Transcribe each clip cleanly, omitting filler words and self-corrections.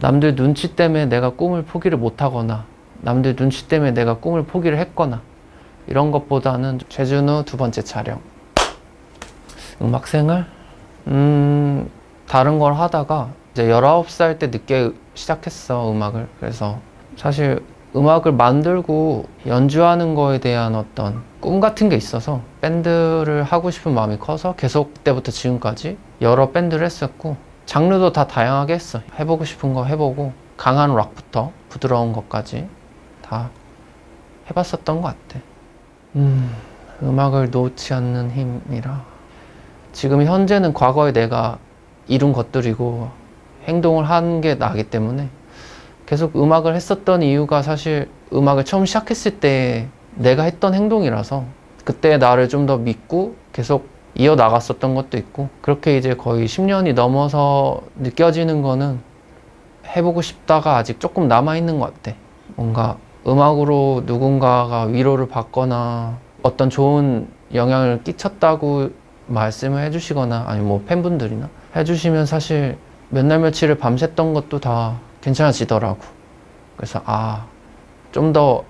남들 눈치 때문에 내가 꿈을 포기를 못하거나 남들 눈치 때문에 내가 꿈을 포기를 했거나 이런 것보다는 최준우 두 번째 촬영. 음악생활? 다른 걸 하다가 이제 19살 때 늦게 시작했어, 음악을. 그래서 사실 음악을 만들고 연주하는 거에 대한 어떤 꿈 같은 게 있어서 밴드를 하고 싶은 마음이 커서 계속 그때부터 지금까지 여러 밴드를 했었고, 장르도 다 다양하게 했어. 해보고 싶은 거 해보고 강한 락부터 부드러운 것까지 다 해봤었던 것 같아. 음악을 놓지 않는 힘이라. 지금 현재는 과거에 내가 이룬 것들이고 행동을 한 게 나기 때문에 계속 음악을 했었던 이유가 사실 음악을 처음 시작했을 때 내가 했던 행동이라서 그때 나를 좀 더 믿고 계속 이어나갔었던 것도 있고, 그렇게 이제 거의 10년이 넘어서 느껴지는 거는 해보고 싶다가 아직 조금 남아있는 것 같아. 뭔가 음악으로 누군가가 위로를 받거나 어떤 좋은 영향을 끼쳤다고 말씀을 해주시거나 아니면 뭐 팬분들이나 해주시면 사실 몇 날 며칠을 밤샜던 것도 다 괜찮아지더라고. 그래서 좀 더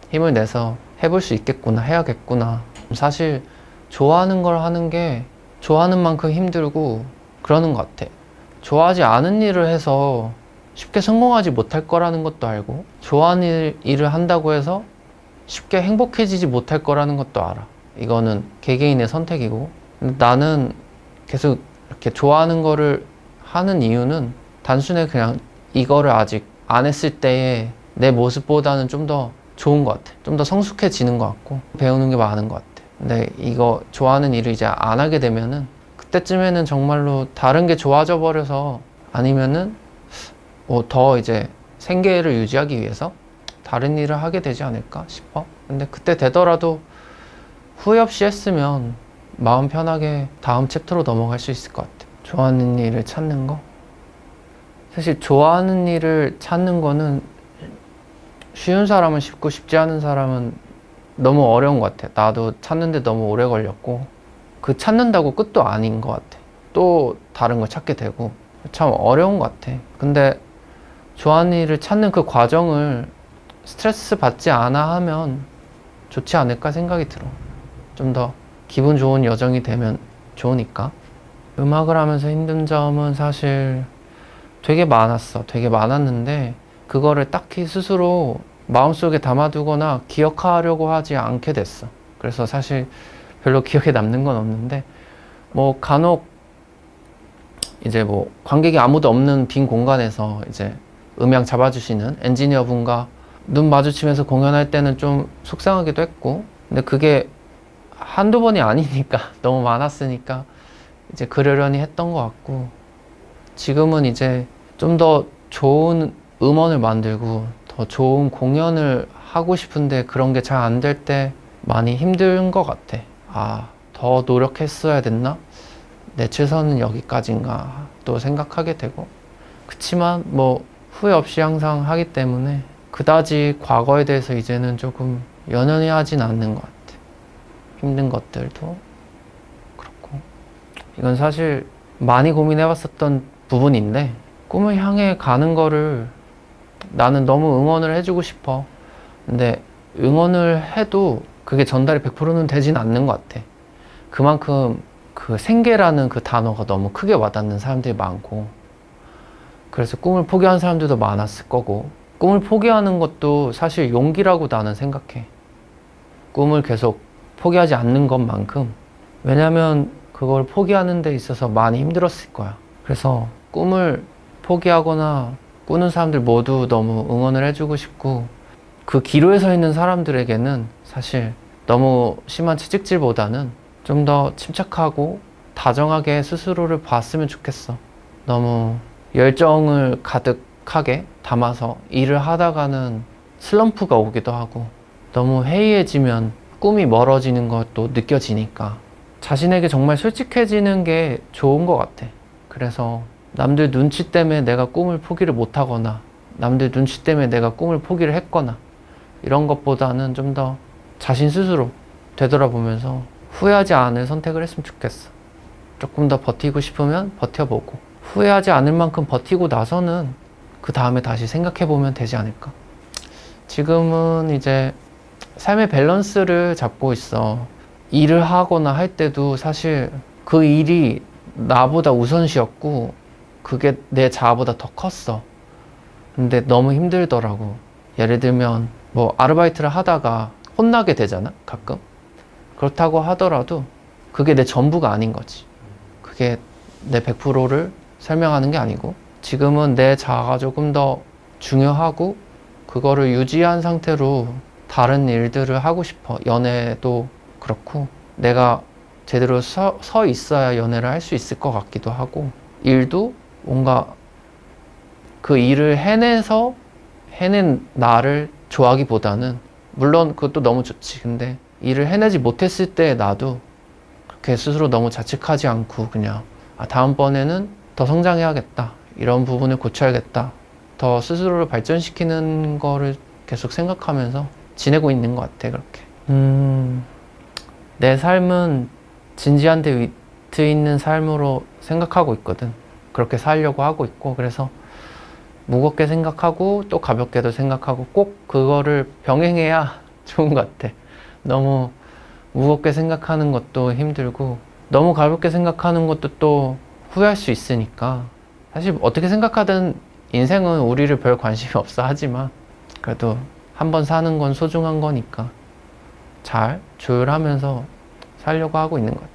힘을 내서 해볼 수 있겠구나, 해야겠구나. 사실 좋아하는 걸 하는 게 좋아하는 만큼 힘들고 그러는 것 같아. 좋아하지 않은 일을 해서 쉽게 성공하지 못할 거라는 것도 알고, 좋아하는 일을 한다고 해서 쉽게 행복해지지 못할 거라는 것도 알아. 이거는 개개인의 선택이고, 나는 계속 이렇게 좋아하는 거를 하는 이유는 단순히 그냥 이거를 아직 안 했을 때의 내 모습보다는 좀 더 좋은 것 같아. 좀 더 성숙해지는 것 같고 배우는 게 많은 것 같아. 근데 이거 좋아하는 일을 이제 안 하게 되면은 그때쯤에는 정말로 다른 게 좋아져 버려서, 아니면은 뭐 더 이제 생계를 유지하기 위해서 다른 일을 하게 되지 않을까 싶어. 근데 그때 되더라도 후회 없이 했으면 마음 편하게 다음 챕터로 넘어갈 수 있을 것 같아. 좋아하는 일을 찾는 거? 사실 좋아하는 일을 찾는 거는 쉬운 사람은 쉽고 쉽지 않은 사람은 너무 어려운 것 같아. 나도 찾는데 너무 오래 걸렸고, 그 찾는다고 끝도 아닌 것 같아. 또 다른 걸 찾게 되고 참 어려운 것 같아. 근데 좋아하는 일을 찾는 그 과정을 스트레스 받지 않아 하면 좋지 않을까 생각이 들어. 좀 더 기분 좋은 여정이 되면 좋으니까. 음악을 하면서 힘든 점은 사실 되게 많았어. 되게 많았는데 그거를 딱히 스스로 마음속에 담아두거나 기억하려고 하지 않게 됐어. 그래서 사실 별로 기억에 남는 건 없는데, 뭐 간혹 이제 뭐 관객이 아무도 없는 빈 공간에서 이제 음향 잡아주시는 엔지니어 분과 눈 마주치면서 공연할 때는 좀 속상하기도 했고, 근데 그게 한두 번이 아니니까 너무 많았으니까 이제 그러려니 했던 것 같고, 지금은 이제 좀 더 좋은 음원을 만들고 더 좋은 공연을 하고 싶은데 그런 게 잘 안 될 때 많이 힘든 것 같아. 더 노력했어야 됐나? 내 최선은 여기까지인가? 또 생각하게 되고. 그치만 뭐 후회 없이 항상 하기 때문에 그다지 과거에 대해서 이제는 조금 연연히 하진 않는 것 같아. 힘든 것들도 그렇고. 이건 사실 많이 고민해봤었던 부분인데, 꿈을 향해 가는 거를 나는 너무 응원을 해주고 싶어. 근데 응원을 해도 그게 전달이 100%는 되진 않는 것 같아. 그만큼 그 생계라는 그 단어가 너무 크게 와닿는 사람들이 많고, 그래서 꿈을 포기한 사람들도 많았을 거고, 꿈을 포기하는 것도 사실 용기라고 나는 생각해. 꿈을 계속 포기하지 않는 것만큼. 왜냐면 그걸 포기하는 데 있어서 많이 힘들었을 거야. 그래서 꿈을 포기하거나 꾸는 사람들 모두 너무 응원을 해주고 싶고, 그 기로에 서 있는 사람들에게는 사실 너무 심한 채찍질보다는 좀 더 침착하고 다정하게 스스로를 봤으면 좋겠어. 너무 열정을 가득하게 담아서 일을 하다가는 슬럼프가 오기도 하고, 너무 해이해지면 꿈이 멀어지는 것도 느껴지니까 자신에게 정말 솔직해지는 게 좋은 것 같아. 그래서 남들 눈치 때문에 내가 꿈을 포기를 못하거나 남들 눈치 때문에 내가 꿈을 포기를 했거나 이런 것보다는 좀 더 자신 스스로 되돌아보면서 후회하지 않을 선택을 했으면 좋겠어. 조금 더 버티고 싶으면 버텨보고, 후회하지 않을 만큼 버티고 나서는 그 다음에 다시 생각해 보면 되지 않을까. 지금은 이제 삶의 밸런스를 잡고 있어. 일을 하거나 할 때도 사실 그 일이 나보다 우선시였고 그게 내 자아보다 더 컸어. 근데 너무 힘들더라고. 예를 들면 뭐 아르바이트를 하다가 혼나게 되잖아, 가끔. 그렇다고 하더라도 그게 내 전부가 아닌 거지. 그게 내 100%를 설명하는 게 아니고 지금은 내 자아가 조금 더 중요하고 그거를 유지한 상태로 다른 일들을 하고 싶어. 연애도 그렇고 내가 제대로 서 있어야 연애를 할 수 있을 것 같기도 하고 일도 뭔가 그 일을 해낸 나를 좋아하기보다는 물론 그것도 너무 좋지. 근데 일을 해내지 못했을 때 나도 그렇게 스스로 너무 자책하지 않고 그냥 다음번에는 더 성장해야겠다. 이런 부분을 고쳐야겠다. 더 스스로를 발전시키는 거를 계속 생각하면서 지내고 있는 것 같아. 그렇게. 내 삶은 진지한 데 위트 있는 삶으로 생각하고 있거든. 그렇게 살려고 하고 있고 그래서 무겁게 생각하고 또 가볍게도 생각하고 꼭 그거를 병행해야 좋은 것 같아. 너무 무겁게 생각하는 것도 힘들고 너무 가볍게 생각하는 것도 또 후회할 수 있으니까 사실 어떻게 생각하든 인생은 우리를 별 관심이 없어 하지만 그래도 한 번 사는 건 소중한 거니까 잘 조율하면서 살려고 하고 있는 것 같아.